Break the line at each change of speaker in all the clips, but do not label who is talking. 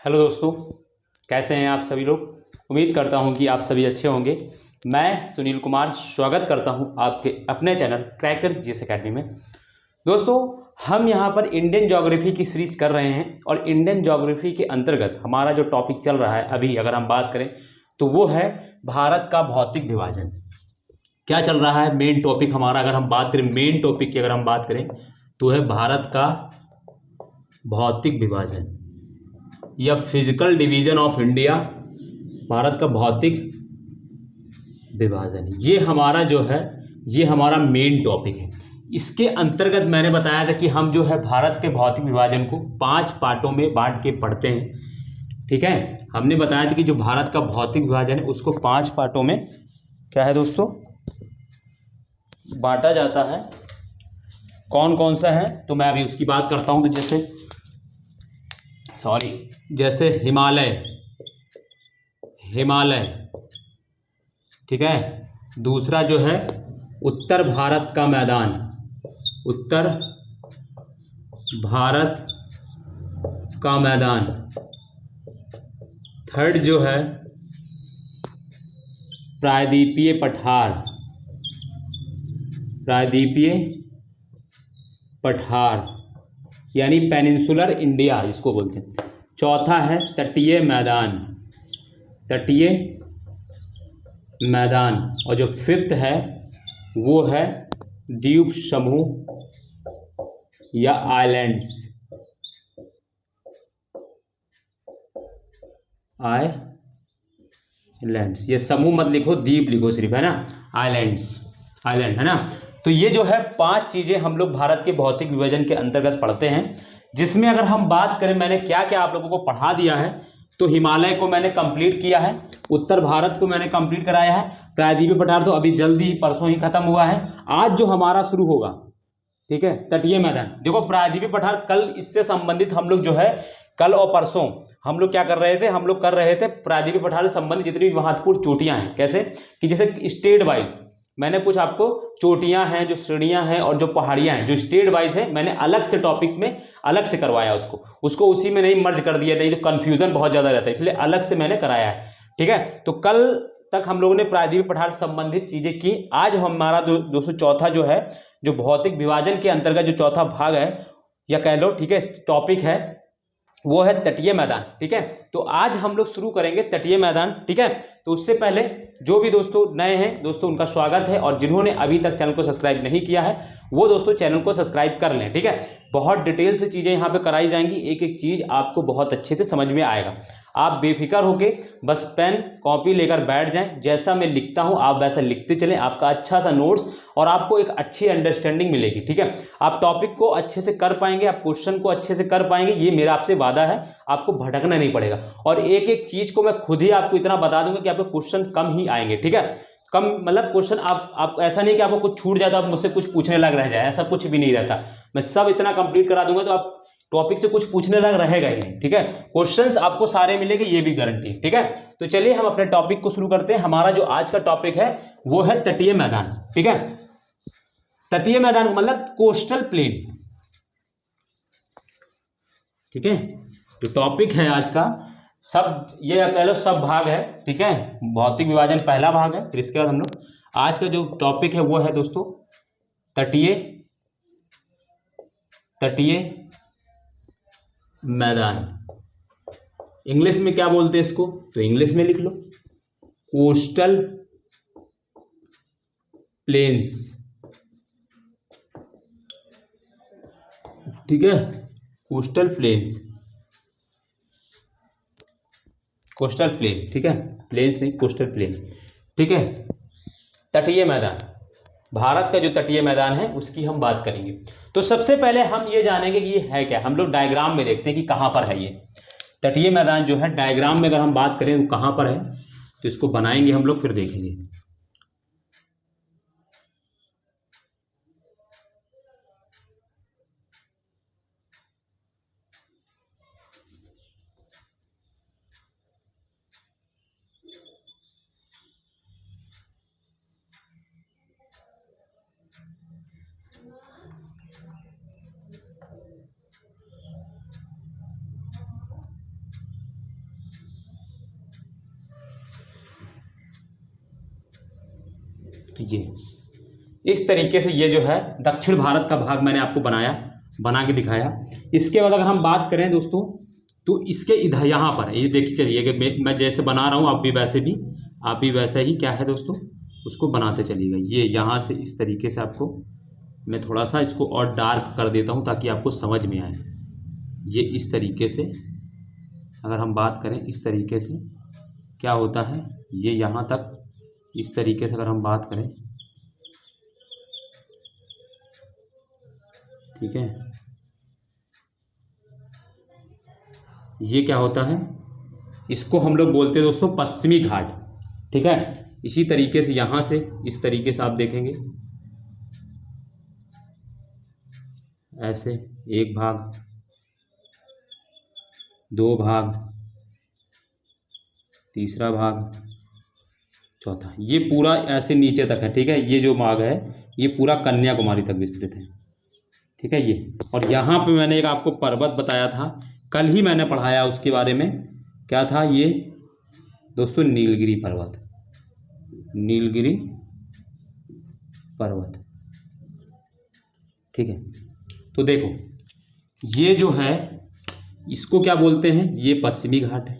Hello दोस्तों, कैसे हैं आप सभी लोग। उम्मीद करता हूं कि आप सभी अच्छे होंगे। मैं सुनील कुमार स्वागत करता हूं आपके अपने चैनल क्रैकर जीएस एकेडमी में। दोस्तों, हम यहां पर इंडियन ज्योग्राफी की सीरीज कर रहे हैं और इंडियन ज्योग्राफी के अंतर्गत हमारा जो टॉपिक चल रहा है अभी अगर हम बात करें तो वो है भारत का भौतिक विभाजन। क्या चल रहा है मेन टॉपिक हमारा, अगर हम बात करें मेन टॉपिक की अगर हम बात करें तो है भारत का भौतिक विभाजन या physical division of India. Bharat का भौतिक विभाजन ये हमारा जो है ये हमारा मेन टॉपिक है। इसके अंतर्गत मैंने बताया था कि हम जो है भारत के भौतिक विभाजन को 5 पार्टों में बांट के पढ़ते हैं। ठीक है, हमने बताया था कि जो भारत का भौतिक विभाजन है उसको 5 पार्टों में क्या है दोस्तों बांटा जाता है। कौन कौन सा है तो मैं अभी उसकी बात करता हूं। तो जैसे हिमालय, ठीक है। दूसरा जो है उत्तर भारत का मैदान, उत्तर भारत का मैदान। थर्ड जो है प्रायद्वीपीय पठार, यानी पेनिनसुलर इंडिया जिसको बोलते हैं। चौथा है तटीय मैदान और जो फिफ्थ है वो है द्वीप समूह या आइलैंड्स। ये समूह मत लिखो, द्वीप लिखो सिर्फ, है ना। आइलैंड है ना। तो ये जो है 5 चीजें हम लोग भारत के भौतिक विभाजन के अंतर्गत पढ़ते हैं, जिसमें अगर हम बात करें मैंने क्या क्या आप लोगों को पढ़ा दिया है। तो हिमालय को मैंने कंप्लीट किया है, उत्तर भारत को मैंने कंप्लीट कराया है, प्रायद्वीपीय पठार तो अभी जल्दी ही परसों ही खत्म हुआ है। आज जो हमारा शुरू होगा, ठीक है, तटीय मैदान। देखो प्रायद्वीपीय पठार कल इससे संबंधित हम लोग जो है कल और परसों हम लोग क्या कर रहे थे, हम लोग कर रहे थे प्रायद्वीपीय पठार से संबंधित जितनी भी महत्वपूर्ण चोटियां हैं। कैसे कि जैसे स्टेट वाइज मैंने कुछ आपको चोटियां हैं, जो श्रेणियां हैं और जो पहाड़ियां हैं जो स्टेट वाइज है मैंने अलग से टॉपिक्स में अलग से करवाया। उसको उसी में नहीं मर्ज कर दिया, नहीं तो कंफ्यूजन बहुत ज्यादा रहता है, इसलिए अलग से मैंने कराया है। ठीक है, तो कल तक हम लोगों ने प्रायद्वीपीय पठार से संबंधित चीजें की। आज हमारा दोस्तों चौथा जो है, जो भौतिक विभाजन के अंतर्गत जो चौथा भाग है या कह लो, ठीक है, टॉपिक है वो है तटीय मैदान। ठीक है, तो आज हम लोग शुरू करेंगे तटीय मैदान। ठीक है, तो उससे पहले जो भी दोस्तों नए हैं दोस्तों उनका स्वागत है, और जिन्होंने अभी तक चैनल को सब्सक्राइब नहीं किया है वो दोस्तों चैनल को सब्सक्राइब कर लें। ठीक है, बहुत डिटेल से चीजें यहाँ पे कराई जाएंगी, एक एक चीज आपको बहुत अच्छे से समझ में आएगा। आप बेफिक्र होके बस पेन कॉपी लेकर बैठ जाएं, जैसा मैं लिखता हूं आप वैसा लिखते चलें, आपका अच्छा सा नोट्स और आपको एक अच्छी अंडरस्टैंडिंग मिलेगी। ठीक है, आप टॉपिक को अच्छे से कर पाएंगे, आप क्वेश्चन को अच्छे से कर पाएंगे, ये मेरा आपसे वादा है। आपको भटकना नहीं पड़ेगा और एक एक चीज को मैं खुद ही आपको इतना बता दूंगा कि आपको क्वेश्चन कम ही आएंगे। ठीक है, कम मतलब क्वेश्चन आप ऐसा नहीं कि आपको कुछ छूट जाए तो आप मुझसे कुछ पूछने लग रह जाए, ऐसा कुछ भी नहीं रहता। मैं सब इतना कंप्लीट करा दूंगा तो आप टॉपिक से कुछ पूछने लग रहेगा ही नहीं। ठीक है, क्वेश्चंस आपको सारे मिलेंगे, ये भी गारंटी। ठीक है, तो चलिए हम अपने टॉपिक को शुरू करते हैं। हमारा जो आज का टॉपिक है वो है तटीय मैदान। ठीक है, तटीय मैदान मतलब कोस्टल प्लेन। ठीक है, तो टॉपिक है आज का सब, ये कह लो सब भाग है। ठीक है, भौतिक विभाजन पहला भाग है, फिर इसके बाद हम लोग आज का जो टॉपिक है वो है दोस्तों तटीय मैदान। इंग्लिश में क्या बोलते हैं इसको, तो इंग्लिश में लिख लो कोस्टल प्लेन्स। ठीक है, कोस्टल प्लेन। ठीक है, प्लेन्स नहीं, कोस्टल प्लेन। ठीक है, तटीय मैदान, भारत का जो तटीय मैदान है उसकी हम बात करेंगे। तो सबसे पहले हम ये जानेंगे कि ये है क्या। हम लोग डायग्राम में देखते हैं कि कहां पर है ये तटीय मैदान जो है। डायग्राम में अगर हम बात करें तो कहां पर है, तो इसको बनाएंगे हम लोग, फिर देखेंगे। तो ये इस तरीके से ये जो है दक्षिण भारत का भाग मैंने आपको बना के दिखाया। इसके बाद अगर हम बात करें दोस्तों, तो इसके इधर यहाँ पर ये देखिए, चलिए कि मैं जैसे बना रहा हूँ आप भी वैसे ही क्या है दोस्तों उसको बनाते चलिएगा। ये यहाँ से इस तरीके से आपको मैं थोड़ा सा इसको और डार्क कर देता हूँ ताकि आपको समझ में आए। ये इस तरीके से अगर हम बात करें, इस तरीके से क्या होता है, ये यहाँ तक इस तरीके से अगर हम बात करें, ठीक है, ये क्या होता है, इसको हम लोग बोलते हैं दोस्तों पश्चिमी घाट। ठीक है, इसी तरीके से यहाँ से इस तरीके से आप देखेंगे, ऐसे एक भाग, दो भाग, तीसरा भाग, चौथा, ये पूरा ऐसे नीचे तक है। ठीक है, ये जो भाग है ये पूरा कन्याकुमारी तक विस्तृत है। ठीक है, ये और यहाँ पे मैंने एक आपको पर्वत बताया था, कल ही मैंने पढ़ाया उसके बारे में, क्या था ये दोस्तों, नीलगिरी पर्वत, नीलगिरी पर्वत। ठीक है, तो देखो ये जो है इसको क्या बोलते हैं, ये पश्चिमी घाट है।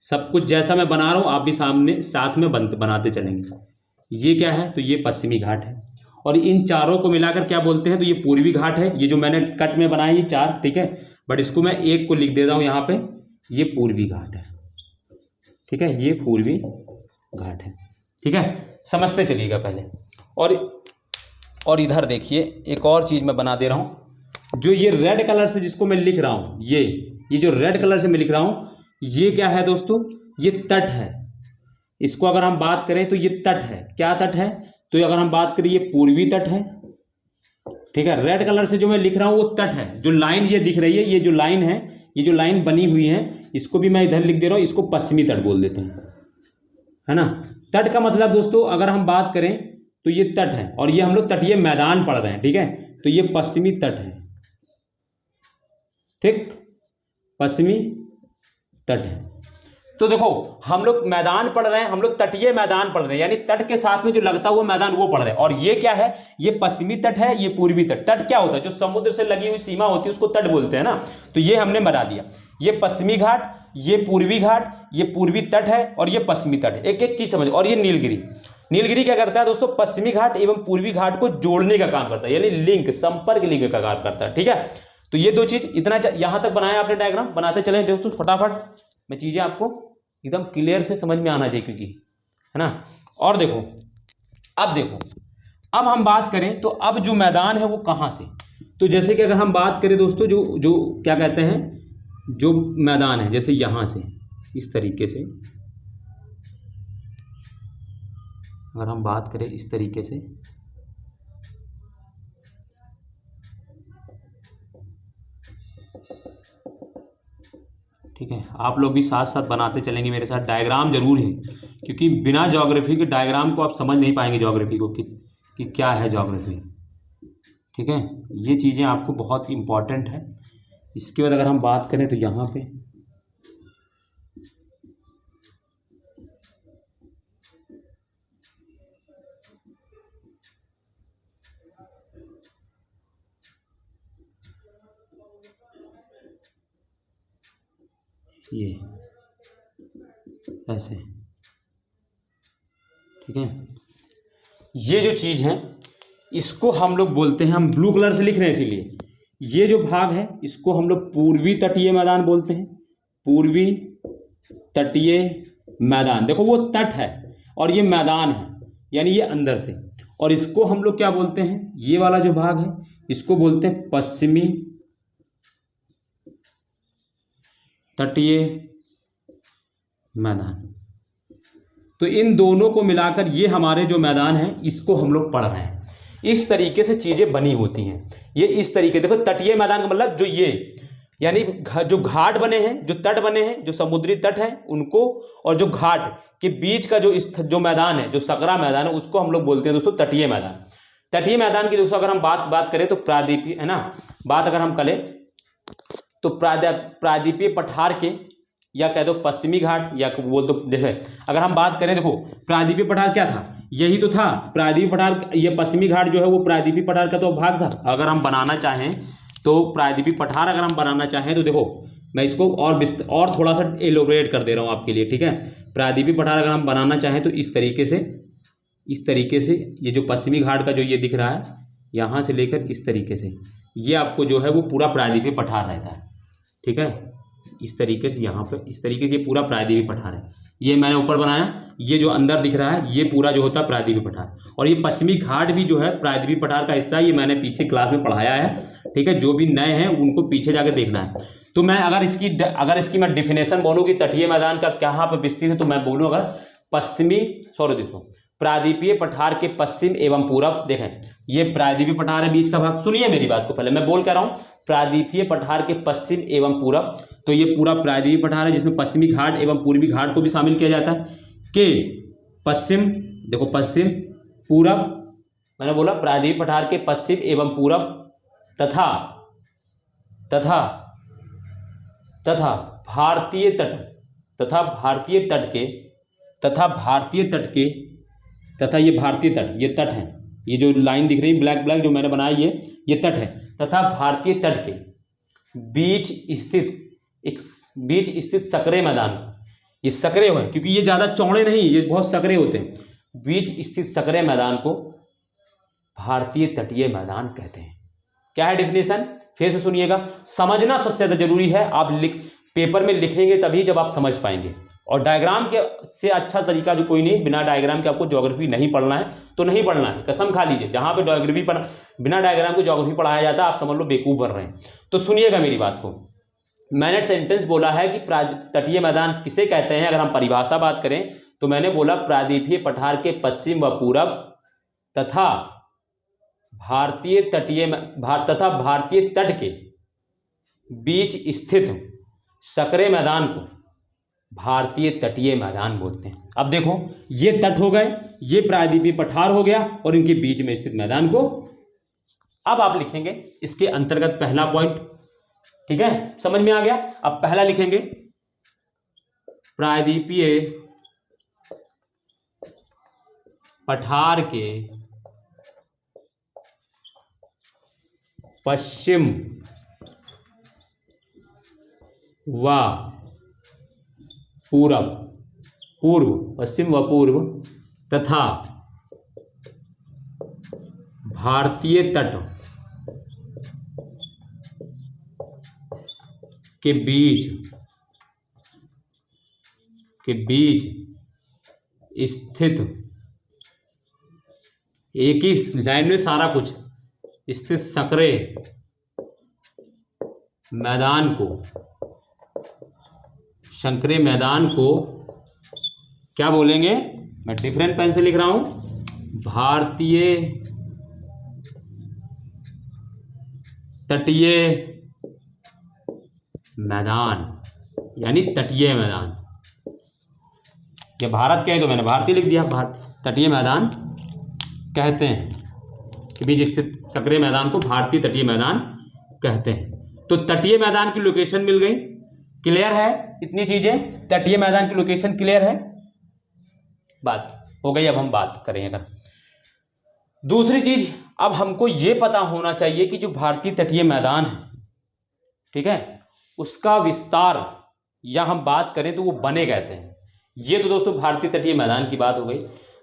सब कुछ जैसा मैं बना रहा हूँ आप भी सामने साथ में बनाते चलेंगे। ये क्या है, तो ये पश्चिमी घाट है, और इन चारों को मिलाकर क्या बोलते हैं, तो ये पूर्वी घाट है। ये जो मैंने कट में बनाई ये चार, ठीक है, बट इसको मैं एक को लिख देता हूँ यहाँ पे, ये पूर्वी घाट है। ठीक है, ये पूर्वी घाट है। ठीक है, समझते चलिएगा पहले। और इधर देखिए एक और चीज़ मैं बना दे रहा हूँ, जो ये रेड कलर से जिसको मैं लिख रहा हूँ, ये जो रेड कलर से मैं लिख रहा हूँ, ये क्या है दोस्तों, ये तट है। इसको अगर हम बात करें तो ये तट है। क्या तट है, तो अगर हम बात करें ये पूर्वी तट है। ठीक है, रेड कलर से जो मैं लिख रहा हूँ वो तट है। जो लाइन ये दिख रही है, ये जो लाइन है, ये जो लाइन बनी हुई है, इसको भी मैं इधर लिख दे रहा हूँ, इसको पश्चिमी तट बोल देते हैं, है ना। तट का मतलब दोस्तों अगर हम बात करें तो ये तट है, और ये हम लोग तटीय मैदान पढ़ रहे हैं। ठीक है, तो ये पश्चिमी तट है। ठीक, पश्चिमी तट है। तो देखो हम लोग मैदान पढ़ रहे हैं, हम लोग तटीय मैदान पढ़ रहे हैं, यानी तट के साथ में जो लगता हुआ मैदान वो पढ़ रहे हैं। और ये क्या है, ये पश्चिमी तट है, ये पूर्वी तट। तट क्या होता है, जो समुद्र से लगी हुई सीमा होती है उसको तट बोलते हैं ना। तो ये हमने बना दिया, ये पश्चिमी घाट, ये पूर्वी घाट, ये पूर्वी तट है, और ये पश्चिमी तट है। एक एक चीज समझ। और ये नीलगिरी, नीलगिरी क्या करता है दोस्तों, पश्चिमी घाट एवं पूर्वी घाट को जोड़ने का काम करता है, यानी लिंक, संपर्क लिंक का काम करता है। ठीक है, तो ये दो चीज, इतना यहां तक बनाया आपने डायग्राम, बनाते चले दोस्तों फटाफट। मैं चीजें आपको एकदम क्लियर से समझ में आना चाहिए, क्योंकि है ना। और देखो अब हम बात करें तो अब जो मैदान है वो कहाँ से, तो जैसे कि अगर हम बात करें दोस्तों, जो क्या कहते हैं, जो मैदान है, जैसे यहाँ से इस तरीके से अगर हम बात करें इस तरीके से, ठीक है, आप लोग भी साथ साथ बनाते चलेंगे मेरे साथ। डायग्राम जरूर है, क्योंकि बिना ज्योग्राफी के डायग्राम को आप समझ नहीं पाएंगे ज्योग्राफी को कि क्या है ज्योग्राफी। ठीक है, ये चीज़ें आपको बहुत इंपॉर्टेंट है। इसके बाद अगर हम बात करें तो यहाँ पे ये ऐसे, ठीक है, ये जो चीज़ है इसको हम लोग बोलते हैं, हम ब्लू कलर से लिख रहे हैं इसीलिए, ये जो भाग है इसको हम लोग पूर्वी तटीय मैदान बोलते हैं। पूर्वी तटीय मैदान, देखो वो तट है और ये मैदान है, यानी ये अंदर से। और इसको हम लोग क्या बोलते हैं, ये वाला जो भाग है इसको बोलते हैं पश्चिमी तटीय मैदान। तो इन दोनों को मिलाकर ये हमारे जो मैदान है इसको हम लोग पढ़ रहे हैं। इस तरीके से चीजें बनी होती हैं। ये इस तरीके, देखो तटीय मैदान का मतलब जो ये, यानी जो घाट बने हैं, जो तट बने हैं, जो समुद्री तट हैं उनको, और जो घाट के बीच का जो मैदान है, जो सकरा मैदान है, उसको हम लोग बोलते हैं दोस्तों तटीय मैदान। तटीय मैदान की दोस्तों अगर हम बात करें तो प्रायद्वीपीय, है ना, बात अगर हम करें तो प्रायद्वीपीय पठार के या कह दो पश्चिमी घाट, या बोल दो। देखे अगर हम बात करें, देखो प्रायद्वीपीय पठार क्या था, यही तो था प्रायद्वीपीय पठार। ये पश्चिमी घाट जो है वो प्रायद्वीपीय पठार का तो भाग था। अगर हम बनाना चाहें तो प्रायद्वीपीय पठार अगर हम बनाना चाहें तो देखो मैं इसको और थोड़ा सा एलोबरेट कर दे रहा हूँ आपके लिए, ठीक है। प्रायद्वीपीय पठार अगर हम बनाना चाहें तो इस तरीके से ये जो पश्चिमी घाट का जो ये दिख रहा है, यहाँ से लेकर इस तरीके से ये आपको जो है वो पूरा प्रायद्वीपीय पठार रहता है, ठीक है। इस तरीके से यहाँ पे इस तरीके से ये पूरा प्रायद्वीपीय पठार है। ये मैंने ऊपर बनाया, ये जो अंदर दिख रहा है ये पूरा जो होता है प्रायद्वीपीय पठार। और ये पश्चिमी घाट भी जो है प्रायद्वीपीय पठार का हिस्सा है, ये मैंने पीछे क्लास में पढ़ाया है, ठीक है। जो भी नए हैं उनको पीछे जाकर देखना है। तो मैं अगर इसकी मैं डिफिनेशन बोलूँ कि तटीय मैदान का कहाँ पर विस्तृत है, तो मैं बोलूँ अगर देखो प्रायद्वीपीय पठार के पश्चिम एवं पूरब, देखें ये प्रायद्वीपीय पठार है बीच का भाग। सुनिए मेरी बात को, पहले मैं बोल क्या रहा हूँ, प्रायद्वीपीय पठार के पश्चिम एवं पूरब, तो ये पूरा प्रायद्वीपीय पठार है जिसमें पश्चिमी घाट एवं पूर्वी घाट को भी शामिल किया जाता है। के पश्चिम, देखो पश्चिम पूरब, मैंने बोला प्रायद्वीपीय पठार के पश्चिम एवं पूरब तथा भारतीय तट, ये तट है, ये जो लाइन दिख रही है ब्लैक जो मैंने बनाया ये तट है, तथा भारतीय तट के बीच स्थित सकरे मैदान, ये सकरे हुए क्योंकि ये ज़्यादा चौड़े नहीं, ये बहुत सकरे होते हैं, बीच स्थित सकरे मैदान को भारतीय तटीय मैदान कहते हैं। क्या है डिफिनेशन, फिर से सुनिएगा, समझना सबसे ज़्यादा जरूरी है। आप पेपर में लिखेंगे तभी जब आप समझ पाएंगे, और डायग्राम के से अच्छा तरीका जो कोई नहीं। बिना डायग्राम के आपको ज्योग्राफी नहीं पढ़ना है तो नहीं पढ़ना है, कसम खा लीजिए। जहाँ पे बिना डायग्राम को ज्योग्राफी पढ़ाया जाता है आप समझ लो बेवकूफ़ बन रहे हैं। तो सुनिएगा मेरी बात को, मैंने सेंटेंस बोला है कि तटीय मैदान किसे कहते हैं। अगर हम परिभाषा बात करें तो मैंने बोला प्रायद्वीपीय पठार के पश्चिम व पूरब तथा भारतीय तट के बीच स्थित सकरे मैदान को भारतीय तटीय मैदान बोलते हैं। अब देखो ये तट हो गए, ये प्रायद्वीपीय पठार हो गया, और इनके बीच में स्थित मैदान को अब आप लिखेंगे इसके अंतर्गत पहला पॉइंट, ठीक है, समझ में आ गया। अब पहला लिखेंगे प्रायद्वीपीय पठार के पश्चिम व पूर्व तथा भारतीय तट के बीच स्थित, एक ही लाइन में सारा कुछ, स्थित सकरे मैदान को क्या बोलेंगे, मैं डिफरेंट पेन से लिख रहा हूं, भारतीय तटीय मैदान, यानी तटीय मैदान। ये भारत के है तो मैंने भारतीय लिख दिया, तटीय मैदान कहते हैं कि बीच स्थित सकरे मैदान को भारतीय तटीय मैदान कहते हैं। तो तटीय मैदान की लोकेशन मिल गई, क्लियर है इतनी चीजें, तटीय मैदान की लोकेशन क्लियर है, बात हो गई। अब हम बात करें अगर दूसरी चीज, अब हमको ये पता होना चाहिए कि जो भारतीय तटीय मैदान है, ठीक है, उसका विस्तार या हम बात करें तो वो बने कैसे हैं। ये तो दोस्तों भारतीय तटीय मैदान की बात हो गई।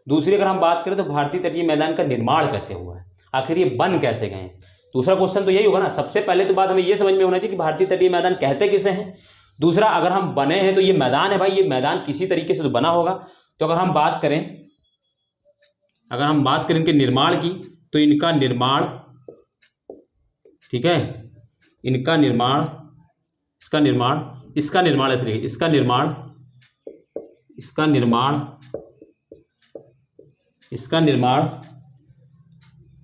दूसरी अगर हम बात करें तो भारतीय तटीय मैदान का निर्माण कैसे हुआ है, आखिर ये बन कैसे गए। दूसरा क्वेश्चन तो यही होगा ना, सबसे पहले तो बात हमें ये समझ में होना चाहिए कि भारतीय तटीय मैदान कहते किसे हैं। दूसरा, अगर हम बने हैं तो ये मैदान है भाई, ये मैदान किसी तरीके से तो बना होगा। तो अगर हम बात करें इनके निर्माण की, तो इनका निर्माण, ठीक है, इसका निर्माण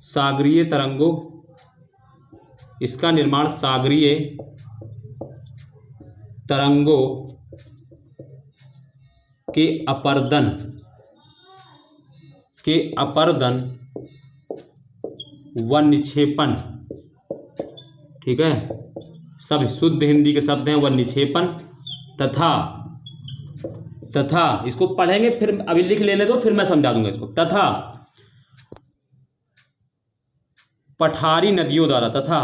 सागरीय तरंगों के अपर्दन व निक्षेपण, ठीक है, सब शुद्ध हिंदी के शब्द हैं, व निक्षेपण तथा, तथा इसको पढ़ेंगे फिर अभी लिख लेने दो, फिर मैं समझा दूंगा इसको। तथा पठारी नदियों द्वारा, तथा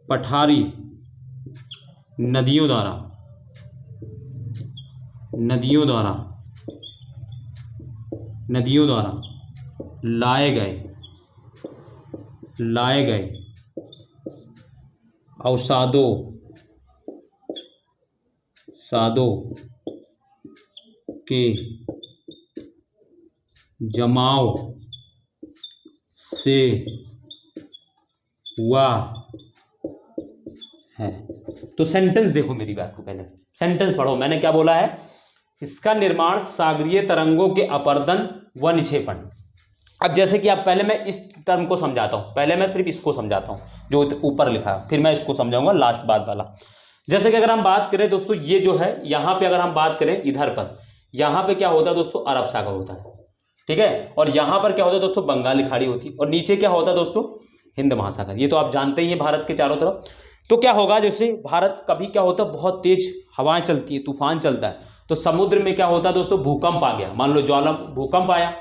पठारी नदियों द्वारा, नदियों द्वारा, नदियों द्वारा लाए गए, लाए गए अवसादों, सादों के जमाव से हुआ है। तो सेंटेंस देखो मेरी बात को, पहले सेंटेंस पढ़ो। मैंने क्या बोला है? इसका निर्माण सागरीय तरंगों के अपरदन व निक्षेपण। अब जैसे कि आप, पहले मैं इस टर्म को समझाता हूं, पहले मैं सिर्फ इसको समझाता हूं जो ऊपर लिखा है, फिर मैं इसको समझाऊंगा लास्ट बाद वाला। जैसे कि अगर हम बात करें दोस्तों, ये जो है यहाँ पे अगर हम बात करें इधर पर, यहाँ पे क्या होता है दोस्तों? अरब सागर होता है, ठीक है। और यहाँ पर क्या होता है दोस्तों? बंगाली खाड़ी होती है। और नीचे क्या होता है दोस्तों? हिंद महासागर। ये तो आप जानते ही हैं भारत के चारों तरफ। तो क्या होगा, जैसे भारत कभी क्या होता है, बहुत तेज हवाएं चलती है, तूफान चलता है, तो समुद्र में क्या होता है दोस्तों? भूकंप आ गया, मान लो ज्वाला भूकंप आया,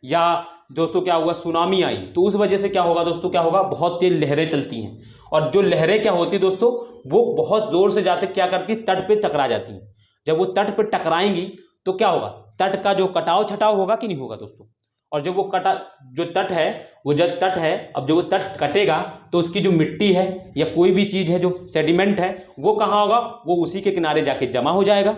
या दोस्तों क्या हुआ, सुनामी आई, तो उस वजह से क्या होगा दोस्तों? क्या होगा? बहुत तेज लहरें चलती हैं। और जो लहरें क्या होती है दोस्तों, वो बहुत जोर से जाते क्या करती, तट पे टकरा जाती हैं। जब वो तट पे टकराएंगी तो क्या होगा? तट का जो कटाव छटाव होगा कि नहीं होगा दोस्तों? और जब वो कटा, जो तट है, वो जब तट है, अब जब वो तट कटेगा तो उसकी जो मिट्टी है या कोई भी चीज है, जो सेडिमेंट है, वो कहाँ होगा? वो उसी के किनारे जाके जमा हो जाएगा,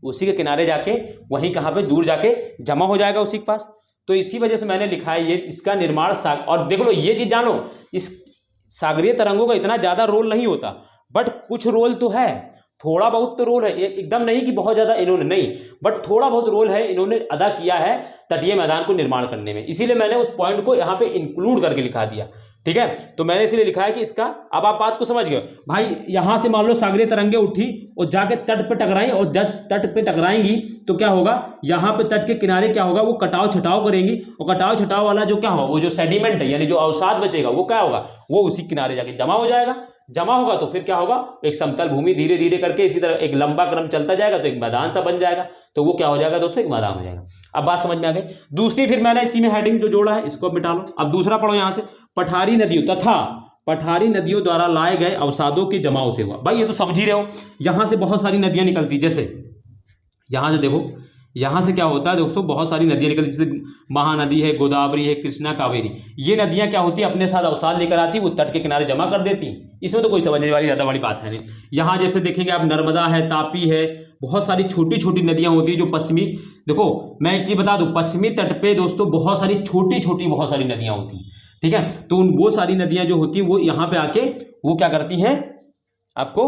उसी के किनारे जाके वहीं कहाँ पे दूर जाके जमा हो जाएगा उसी के पास। तो इसी वजह से मैंने लिखा है ये, इसका निर्माण और देख लो ये चीज जानो, इस सागरीय तरंगों का इतना ज्यादा रोल नहीं होता, बट कुछ रोल तो है, थोड़ा बहुत तो रोल है, ये एकदम नहीं कि बहुत ज्यादा इन्होंने नहीं, बट थोड़ा बहुत रोल है इन्होंने अदा किया है तटीय मैदान को निर्माण करने में। इसीलिए मैंने उस पॉइंट को यहाँ पे इंक्लूड करके लिखा दिया, ठीक है। तो मैंने इसलिए लिखा है कि इसका, अब आप बात को समझ गए भाई। यहां से मान लो सागरीय तरंगे उठी और जाके तट पे टकराई, और जब तट पे टकराएंगी तो क्या होगा? यहाँ पे तट के किनारे क्या होगा? वो कटाव छटाव करेंगी, और कटाव छटाव वाला जो क्या होगा, वो जो सेडिमेंट है यानी जो अवसाद बचेगा, वो क्या होगा? वो उसी किनारे जाके जमा हो जाएगा। जमा होगा तो फिर क्या होगा? एक समतल भूमि धीरे धीरे करके इसी तरह एक लंबा क्रम चलता जाएगा, तो एक मैदान सा बन जाएगा। तो वो क्या हो जाएगा दोस्तों? एक मैदान हो जाएगा। अब बात समझ में आ गई। दूसरी फिर मैंने इसी में हेडिंग जो जोड़ा है इसको मिटा लो। अब दूसरा पढ़ो यहां से, पठारी नदियों, तथा पठारी नदियों द्वारा लाए गए अवसादों के जमाव से हुआ। भाई ये तो समझ ही रहे हो, यहां से बहुत सारी नदियां निकलती, जैसे यहां से देखो, यहां से क्या होता है दोस्तों? बहुत सारी नदियां निकलती, जैसे महानदी है, गोदावरी है, कृष्णा, कावेरी। ये नदियां क्या होती है? अपने साथ अवसाद लेकर आती, वो तट के किनारे जमा कर देती। इसमें तो कोई समझने वाली ज्यादा बड़ी बात है नहीं। यहाँ जैसे देखेंगे आप, नर्मदा है, तापी है, बहुत सारी छोटी छोटी नदियां होती है जो पश्चिमी, देखो मैं एक चीज बता दूं, पश्चिमी तट पे दोस्तों बहुत सारी छोटी छोटी बहुत सारी नदियां होती हैं, ठीक है। तो उन वो सारी नदियां जो होती हैं वो यहाँ पे आके वो क्या करती हैं? आपको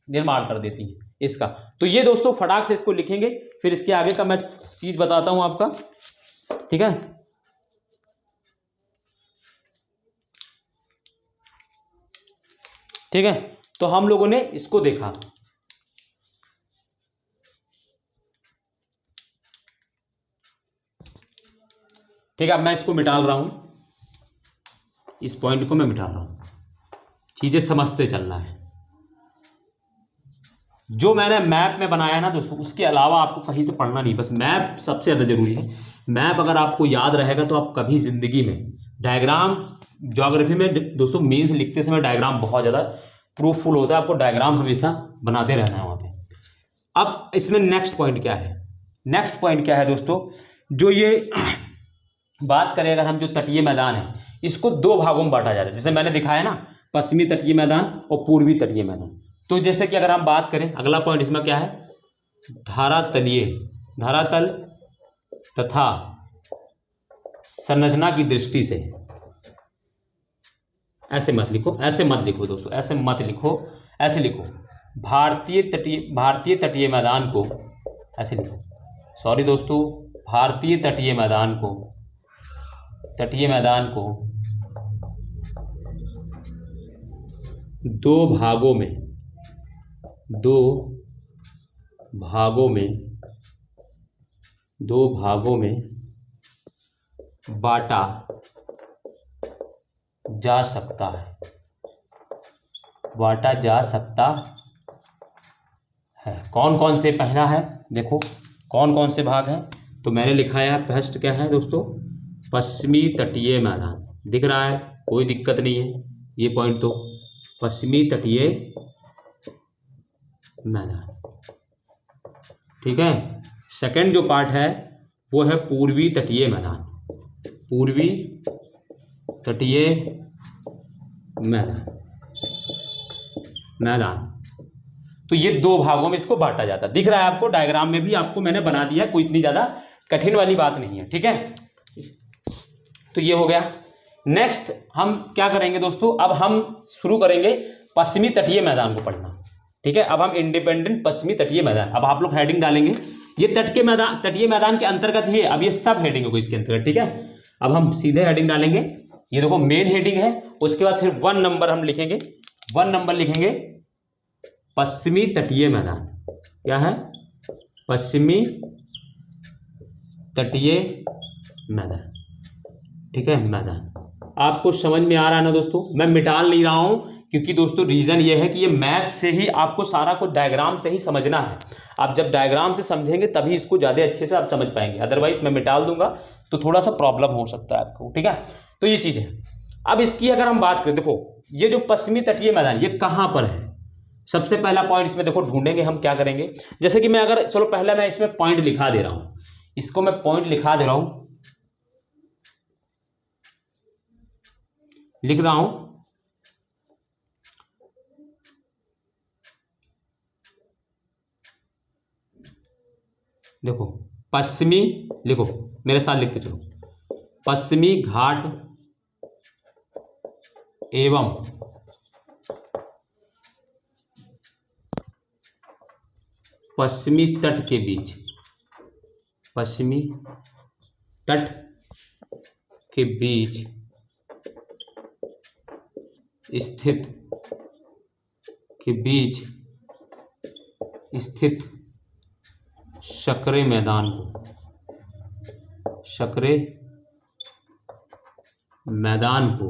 निर्माण कर देती हैं इसका। तो ये दोस्तों फटाक से इसको लिखेंगे, फिर इसके आगे का मैं चीज बताता हूं आपका, ठीक है। ठीक है, तो हम लोगों ने इसको देखा, ठीक है। अब मैं इसको मिटा रहा हूं, इस पॉइंट को मैं मिटा रहा हूं, चीजें समझते चलना है। जो मैंने मैप में बनाया ना दोस्तों, उसके अलावा आपको कहीं से पढ़ना नहीं, बस मैप सबसे ज़्यादा जरूरी है। मैप अगर आपको याद रहेगा तो आप कभी ज़िंदगी में डायग्राम, ज्योग्राफी में दोस्तों मेंस लिखते समय डायग्राम बहुत ज़्यादा प्रूफफुल होता है, आपको डायग्राम हमेशा बनाते रहना है वहाँ पे। अब इसमें नेक्स्ट पॉइंट क्या है? नेक्स्ट पॉइंट क्या है दोस्तों? जो ये बात करें अगर हम, जो तटीय मैदान है इसको दो भागों में बांटा जाता है, जैसे मैंने दिखाया ना, पश्चिमी तटीय मैदान और पूर्वी तटीय मैदान। तो जैसे कि अगर हम बात करें, अगला पॉइंट इसमें क्या है? धरातलीय, धरातल तथा संरचना की दृष्टि से, ऐसे मत लिखो, ऐसे मत लिखो दोस्तों, ऐसे मत लिखो, ऐसे लिखो, भारतीय तटीय मैदान को, ऐसे लिखो, सॉरी दोस्तों, भारतीय तटीय मैदान को, तटीय मैदान को दो भागों में, दो भागों में बांटा जा सकता है, बांटा जा सकता है। कौन कौन से पहला है, देखो कौन कौन से भाग हैं। तो मैंने लिखा है फर्स्ट क्या है दोस्तों, पश्चिमी तटीय मैदान। दिख रहा है, कोई दिक्कत नहीं है ये पॉइंट। तो पश्चिमी तटीय मैदान, ठीक है। सेकंड जो पार्ट है वो है पूर्वी तटीय मैदान, पूर्वी तटीय मैदान। तो ये दो भागों में इसको बांटा जाता है। दिख रहा है आपको, डायग्राम में भी आपको मैंने बना दिया, कोई इतनी ज़्यादा कठिन वाली बात नहीं है, ठीक है। तो ये हो गया। नेक्स्ट हम क्या करेंगे दोस्तों, अब हम शुरू करेंगे पश्चिमी तटीय मैदान को पढ़ना, ठीक है। अब हम इंडिपेंडेंट पश्चिमी तटीय मैदान, अब आप लोग हेडिंग डालेंगे, ये तटीय मैदान के अंतर्गत ही है। अब ये सब हेडिंग होगी इसके अंतर्गत, ठीक है। अब हम सीधे हेडिंग डालेंगे, ये देखो मेन हेडिंग है, उसके बाद फिर 1 नंबर हम लिखेंगे, 1 नंबर लिखेंगे पश्चिमी तटीय मैदान। क्या है, पश्चिमी तटीय मैदान, ठीक है, मैदान। आपको समझ में आ रहा है ना दोस्तों, मैं मिटाल नहीं रहा हूं, क्योंकि दोस्तों रीजन ये है कि ये मैप से ही आपको सारा कुछ डायग्राम से ही समझना है। आप जब डायग्राम से समझेंगे तभी इसको ज़्यादा अच्छे से आप समझ पाएंगे, अदरवाइज मैं मिटाल दूंगा तो थोड़ा सा प्रॉब्लम हो सकता है आपको, ठीक है। तो ये चीज़ है। अब इसकी अगर हम बात करें, देखो ये जो पश्चिमी तटीय मैदान ये कहाँ पर है, सबसे पहला पॉइंट इसमें देखो ढूंढेंगे हम। क्या करेंगे, जैसे कि मैं अगर, चलो पहले मैं इसमें पॉइंट लिखा दे रहा हूँ, इसको मैं पॉइंट लिखा दे रहा हूँ, लिख रहा हूं, देखो पश्चिमी, लिखो मेरे साथ लिखते चलो, पश्चिमी घाट एवं पश्चिमी तट के बीच, पश्चिमी तट के बीच स्थित, के बीच स्थित सकरे मैदान को, सकरे मैदान को,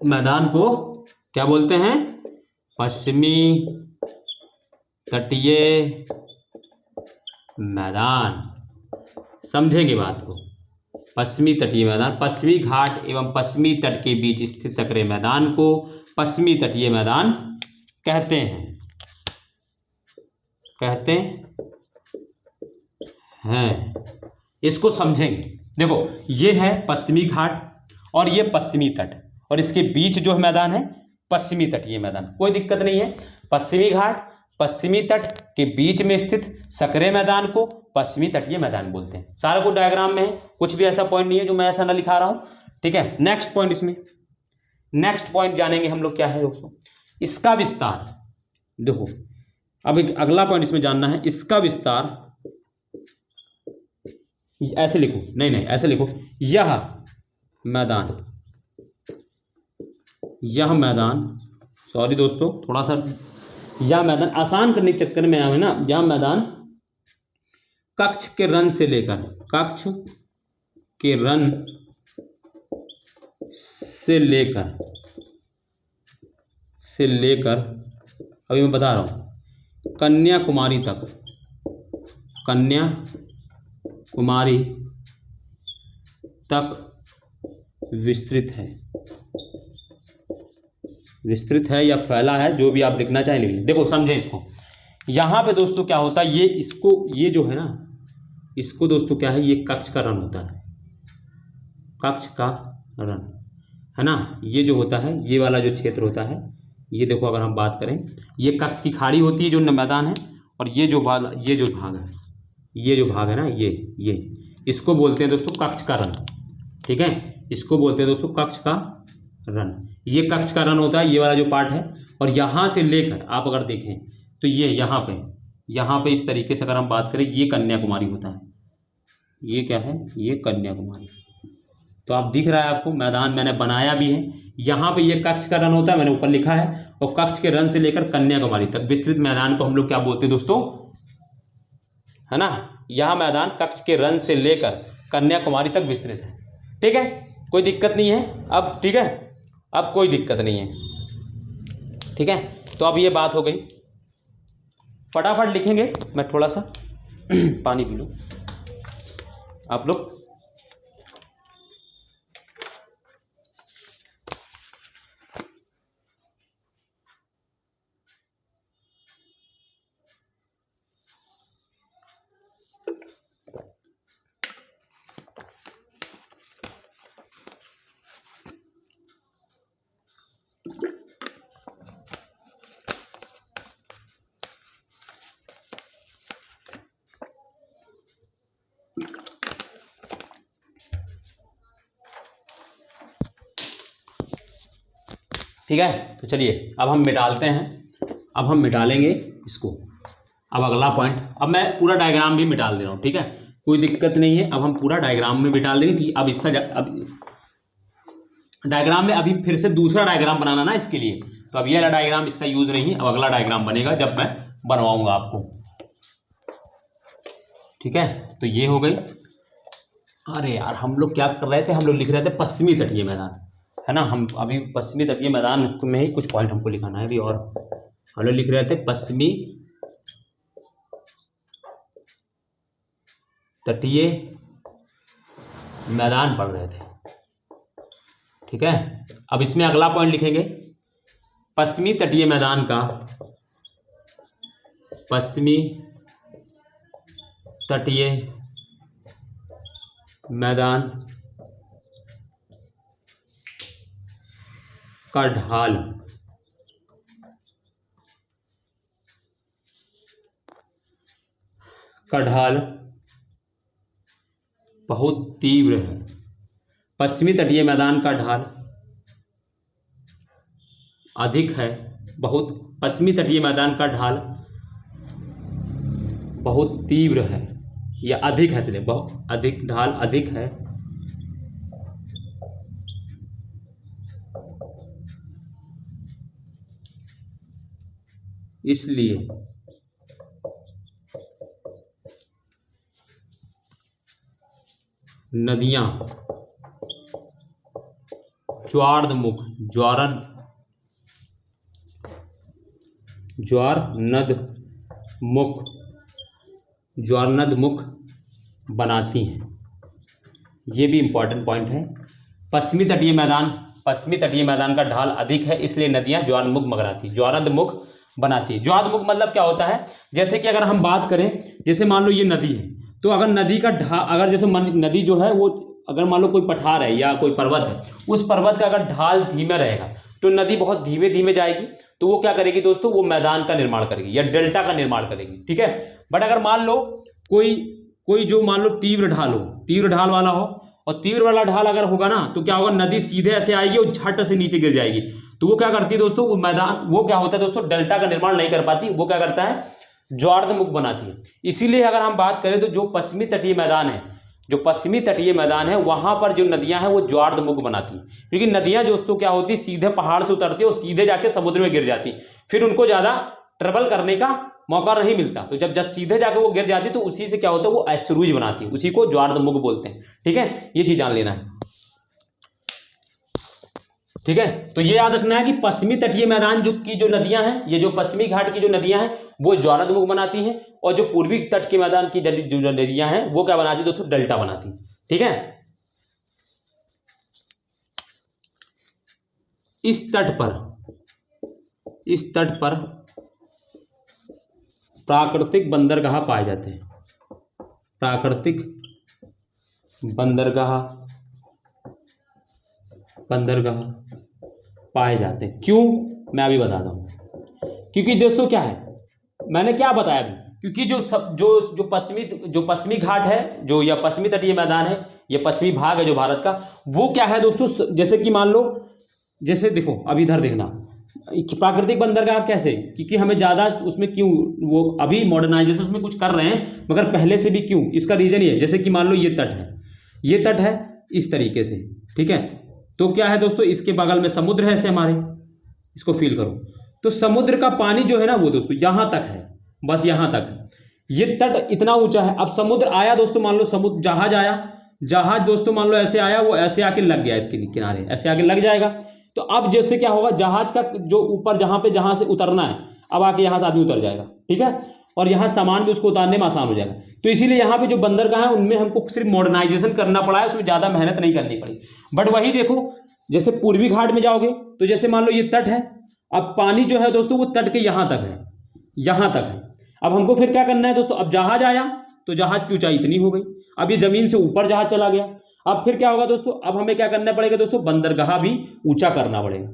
मैदान को क्या बोलते हैं, पश्चिमी तटीय मैदान। समझेंगे बात को, पश्चिमी तटीय मैदान, पश्चिमी घाट एवं पश्चिमी तट के बीच स्थित सकरे मैदान को पश्चिमी तटीय मैदान कहते हैं, कहते हैं। इसको समझेंगे। देखो ये है पश्चिमी घाट और ये पश्चिमी तट, और इसके बीच जो मैदान है पश्चिमी तटीय मैदान, कोई दिक्कत नहीं है। पश्चिमी घाट पश्चिमी तट के बीच में स्थित सकरे मैदान को पश्चिमी तटीय मैदान बोलते हैं। सारा कुछ डायग्राम में है, कुछ भी ऐसा पॉइंट नहीं है जो मैं ऐसा ना लिखा रहा हूं, ठीक है। नेक्स्ट पॉइंट, इसमें नेक्स्ट पॉइंट जानेंगे हम लोग, क्या है दोस्तों, इसका विस्तार। देखो अब एक अगला पॉइंट इसमें जानना है, इसका विस्तार। ऐसे लिखो, नहीं नहीं ऐसे लिखो, यह मैदान, यह मैदान, सॉरी दोस्तों थोड़ा सा, यह मैदान आसान करने के चक्कर में आए ना, यह मैदान कक्ष के रन से लेकर, कक्ष के रन से लेकर अभी मैं बता रहा हूं, कन्याकुमारी तक, कन्याकुमारी तक विस्तृत है, विस्तृत है या फैला है, जो भी आप लिखना चाहें लिख लें। देखो समझें इसको, यहाँ पे दोस्तों क्या होता है, ये इसको, ये जो है ना, इसको दोस्तों क्या है, ये कक्ष का रन होता है, कक्ष का रन है ना। ये जो होता है, ये वाला जो क्षेत्र होता है, ये देखो अगर हम बात करें, ये कक्ष की खाड़ी होती है जो मैदान है, और ये जो भाग है, ये जो भाग है ना, ये इसको बोलते हैं दोस्तों कक्ष का रन, ठीक है। इसको बोलते हैं दोस्तों कक्ष का रन। ये कक्ष का रन होता है, ये वाला जो पार्ट है, और यहाँ से लेकर आप अगर देखें तो ये यहाँ पे इस तरीके से अगर हम बात करें, ये कन्याकुमारी होता है, ये क्या है, ये कन्याकुमारी। तो आप दिख रहा है आपको, मैदान मैंने बनाया भी है, यहाँ पे ये कक्ष का रन होता है, मैंने ऊपर लिखा है, और कक्ष के रन से लेकर कन्याकुमारी तक विस्तृत मैदान को हम लोग क्या बोलते हैं दोस्तों, है ना। यह मैदान कक्ष के रन से लेकर कन्याकुमारी तक विस्तृत है, ठीक है, कोई दिक्कत नहीं है अब, ठीक है, अब कोई दिक्कत नहीं है। ठीक है, तो अब ये बात हो गई, फटाफट लिखेंगे। मैं थोड़ा सा पानी पी लूँ, आप लोग। ठीक है, तो चलिए अब हम मिटाते हैं। अब हम मिटालेंगे इसको। अब अगला पॉइंट, अब मैं पूरा डायग्राम भी मिटाल दे रहा हूँ, ठीक है, कोई दिक्कत नहीं है। अब हम पूरा डायग्राम में मिटाल देंगे कि अब इससे अब डायग्राम में अभी फिर से दूसरा डायग्राम बनाना ना इसके लिए, तो अब ये वाला डायग्राम इसका यूज नहीं है। अब अगला डायग्राम बनेगा जब मैं बनवाऊंगा आपको, ठीक है। तो ये हो गई। अरे यार, हम लोग क्या कर रहे थे, हम लोग लिख रहे थे पश्चिमी तटीय मैदान, है ना। हम अभी पश्चिमी तटीय मैदान में ही कुछ पॉइंट हमको लिखाना है अभी, और हम लोग लिख रहे थे पश्चिमी तटीय मैदान पढ़ रहे थे, ठीक है। अब इसमें अगला पॉइंट लिखेंगे, पश्चिमी तटीय मैदान का, पश्चिमी तटीय मैदान का ढाल बहुत तीव्र है। पश्चिमी तटीय मैदान का ढाल अधिक है, बहुत, पश्चिमी तटीय मैदान का ढाल बहुत तीव्र है, या अधिक है, चलिए बहुत अधिक, ढाल अधिक है, इसलिए नदियां ज्वारनदमुख बनाती हैं। ये भी इंपॉर्टेंट पॉइंट है। पश्चिमी तटीय मैदान का ढाल अधिक है, इसलिए नदियां ज्वारनदमुख बनाती है। ज्वारनदमुख मतलब क्या होता है, जैसे कि अगर हम बात करें, जैसे मान लो ये नदी है, तो अगर नदी का अगर जैसे नदी जो है वो, अगर मान लो कोई पठार है या कोई पर्वत है, उस पर्वत का अगर ढाल धीमे रहेगा तो नदी बहुत धीमे धीमे जाएगी, तो वो क्या करेगी दोस्तों, वो मैदान का निर्माण करेगी या डेल्टा का निर्माण करेगी, ठीक है। बट अगर मान लो कोई जो मान लो तीव्र ढाल वाला हो, और तीव्र वाला ढाल अगर होगा ना, तो क्या होगा, नदी सीधे ऐसे आएगी और झट से नीचे गिर जाएगी। तो वो क्या करती है दोस्तों, वो क्या होता है दोस्तों, डेल्टा का निर्माण नहीं कर पाती, वो क्या करता है, ज्वारनदमुख बनाती है। इसीलिए अगर हम बात करें तो जो पश्चिमी तटीय मैदान है वहां पर जो नदियां हैं वो ज्वारनदमुख बनाती हैं, क्योंकि नदियां दोस्तों क्या होती है, सीधे पहाड़ से उतरती है और सीधे जाके समुद्र में गिर जाती, फिर उनको ज्यादा ट्रेवल करने का मौका नहीं मिलता। तो जब सीधे जाके वो गिर जाती तो उसी से क्या होता है, वो एस्चुरीज बनाती है, उसी को ज्वारनदमुख बोलते हैं, ठीक है। ये चीज जान लेना है, ठीक है। तो ये याद रखना है कि पश्चिमी तटीय मैदान की जो नदियां हैं, ये जो पश्चिमी घाट की जो नदियां हैं वो ज्वारनदमुख बनाती हैं, और जो पूर्वी तट के मैदान की जो नदियां हैं वो क्या बनाती है दोस्तों, डेल्टा बनाती हैं, ठीक है। इस तट पर प्राकृतिक बंदरगाह पाए जाते हैं, प्राकृतिक बंदरगाह पाए जाते हैं। क्यों, मैं अभी बताता हूं। क्योंकि दोस्तों क्या है, मैंने क्या बताया अभी, क्योंकि जो पश्चिमी घाट है, जो या पश्चिमी तटीय मैदान है, ये पश्चिमी भाग है जो भारत का, वो क्या है दोस्तों, जैसे कि मान लो, जैसे देखो अभी इधर देखना, प्राकृतिक बंदरगाह कैसे, क्योंकि हमें ज़्यादा उसमें क्यों, वो अभी मॉडर्नाइजेशन उसमें कुछ कर रहे हैं, मगर पहले से भी क्यों, इसका रीजन ये है, जैसे कि मान लो ये तट है इस तरीके से, ठीक है। तो क्या है दोस्तों, इसके बगल में समुद्र है, ऐसे हमारे, इसको फील करो, तो समुद्र का पानी जो है ना वो दोस्तों यहाँ तक है, बस यहाँ तक है, ये तट इतना ऊंचा है। अब समुद्र आया दोस्तों, मान लो समुद्र जहाज दोस्तों मान लो ऐसे आया, वो ऐसे आके लग गया इसके किनारे, ऐसे आके लग जाएगा, तो अब जैसे क्या होगा, जहाज का जो ऊपर जहां से उतरना है, अब आके यहाँ से आदमी उतर जाएगा, ठीक है, और यहाँ सामान भी उसको उतारने में आसान हो जाएगा। तो इसीलिए यहाँ पे जो बंदरगाह है उनमें हमको सिर्फ मॉडर्नाइजेशन करना पड़ा है, उसमें ज़्यादा मेहनत नहीं करनी पड़ी। बट वही देखो, जैसे पूर्वी घाट में जाओगे तो जैसे मान लो ये तट है, अब पानी जो है दोस्तों वो तट के यहाँ तक है, यहाँ तक है। अब हमको फिर क्या करना है दोस्तों, अब जहाज आया तो जहाज की ऊंचाई इतनी हो गई, अब ये जमीन से ऊपर जहाज चला गया। अब फिर क्या होगा दोस्तों, अब हमें क्या करना पड़ेगा दोस्तों, बंदरगाह भी ऊंचा करना पड़ेगा,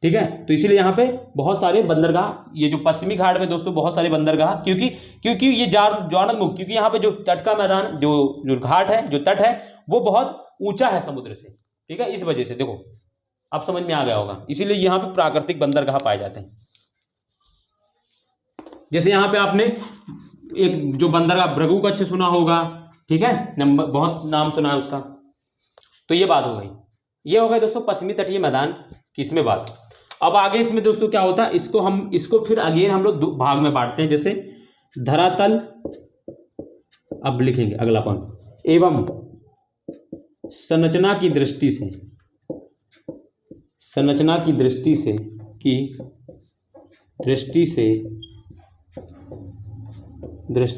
ठीक है। तो इसीलिए यहाँ पे बहुत सारे बंदरगाह, ये जो पश्चिमी घाट में दोस्तों बहुत सारे बंदरगाह, क्योंकि ये ज्वारनदमुख, क्योंकि यहाँ पे जो तट का मैदान, जो घाट है, जो तट है वो बहुत ऊंचा है समुद्र से, ठीक है। इस वजह से देखो अब समझ में आ गया होगा, इसीलिए यहाँ पे प्राकृतिक बंदरगाह पाए जाते हैं। जैसे यहाँ पे आपने एक जो बंदरगाह भृगु कच्छ सुना होगा, ठीक है, नंबर बहुत नाम सुना है उसका। तो ये बात हो गई, ये हो गई दोस्तों पश्चिमी तटीय मैदान की इसमें बात। अब आगे इसमें दोस्तों क्या होता है, इसको फिर अगेन हम लोग दो भाग में बांटते हैं। जैसे धरातल, अब लिखेंगे अगला पॉइंट, एवं संरचना की दृष्टि से, संरचना की दृष्टि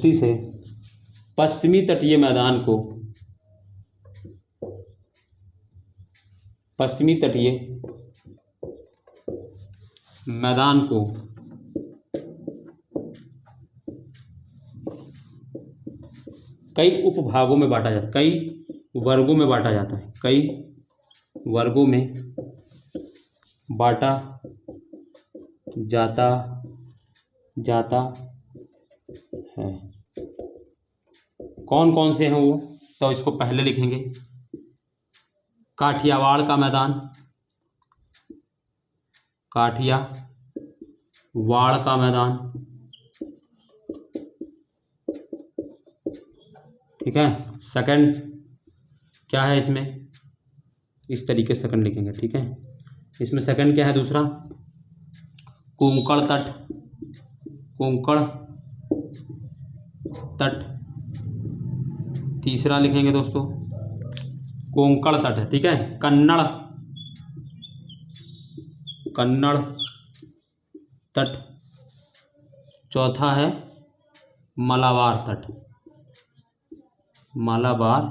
से पश्चिमी तटीय मैदान को, पश्चिमी तटीय मैदान को कई उपभागों में बांटा जाता है, कई वर्गों में बांटा जाता है, कई वर्गों में बांटा जाता है। कौन कौन से हैं वो, तो इसको पहले लिखेंगे, काठियावाड़ का मैदान, काठियावाड़ का मैदान, ठीक है। सेकंड क्या है इसमें, इस तरीके से सेकंड लिखेंगे, ठीक है। इसमें सेकंड क्या है दूसरा, कोंकण तट, कोंकण तट। तीसरा लिखेंगे दोस्तों कोंकण तट है, ठीक है, कन्नड़ तट। चौथा है मालाबार तट, मालाबार